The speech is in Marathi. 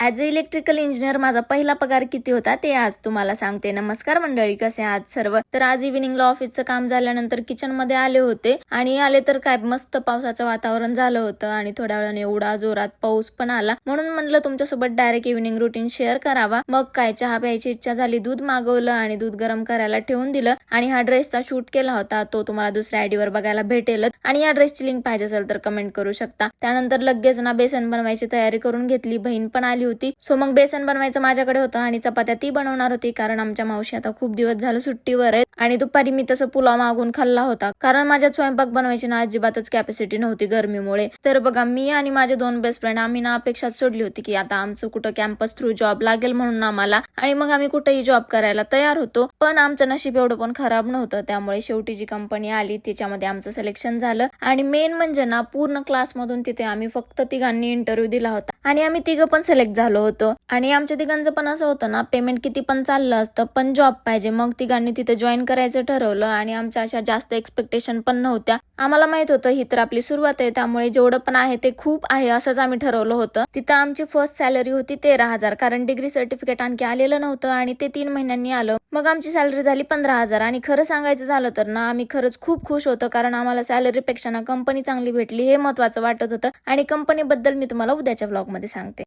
ॲज अ इलेक्ट्रिकल इंजिनियर माझा पहिला पगार किती होता ते आज तुम्हाला सांगते. नमस्कार मंडळी, कसे आहात सर्व? तर आज इव्हिनिंगला ऑफिसचं काम झाल्यानंतर किचन मध्ये आले होते आणि आले तर काय मस्त पावसाचं वातावरण झालं होतं आणि थोड्या वेळाने एवढा जोरात पाऊस पण आला, म्हणून म्हणलं तुमच्यासोबत डायरेक्ट इव्हिनिंग रुटीन शेअर करावा. मग काय चहा प्यायची इच्छा झाली, दूध मागवलं आणि दूध गरम करायला ठेवून दिलं आणि हा ड्रेसचा शूट केला होता, तो तुम्हाला दुसऱ्या आयडीवर बघायला भेटेलच आणि या ड्रेसची लिंक पाहिजे असेल तर कमेंट करू शकता. त्यानंतर लगेच ना बेसन बनवायची तयारी करून घेतली. बहीण पण आली होती, सो मग बेसन बनवायचं माझ्याकडे होतं आणि चपात्या ती बनवणार होती, कारण आमच्या मावशी आता खूप दिवस झालं सुट्टीवर आहेत. आणि दुपारी मी तसं पुलाव मागून खाल्ला होता, कारण माझ्यात स्वयंपाक बनवायची ना अजिबातच कॅपॅसिटी नव्हती गरमीमुळे. तर बघा, मी आणि माझे 2 बेस्ट फ्रेंड आम्ही ना अपेक्षाच सोडली होती की आता आमचं कुठं कॅम्पस थ्रू जॉब लागेल म्हणून आम्हाला, आणि मग आम्ही कुठेही जॉब करायला तयार होतो. पण आमचं नशीब एवढं पण खराब नव्हतं, त्यामुळे शेवटी जी कंपनी आली त्याच्यामध्ये आमचं सिलेक्शन झालं. आणि मेन म्हणजे ना पूर्ण क्लासमधून तिथे आम्ही फक्त तिघांनी इंटरव्ह्यू दिला होता आणि आम्ही तिघं पण सिलेक्ट झालो होतो. आणि आमच्या तिघांचं पण असं होतं ना, पेमेंट किती पण चाललं असतं पण जॉब पाहिजे. मग तिघांनी तिथे जॉईन करायचं ठरवलं आणि आमच्या अशा जास्त एक्सपेक्टेशन पण नव्हत्या. आम्हाला माहित होतं ही तर आपली सुरुवात आहे, त्यामुळे जेवढं पण आहे ते खूप आहे असंच आम्ही ठरवलं होतं. तिथं आमची फर्स्ट सॅलरी होती 13,000, कारण डिग्री सर्टिफिकेट आणखी आलेलं नव्हतं आणि ते 3 महिन्यांनी आलं. मग आमची सॅलरी झाली 15,000 आणि खरं सांगायचं झालं तर ना आम्ही खरंच खूप खुश होतो, कारण आम्हाला सॅलरीपेक्षा ना कंपनी चांगली भेटली हे महत्वाचं वाटत होतं. आणि कंपनीबद्दल मी तुम्हाला उद्याच्या व्लॉग मध्ये सांगते.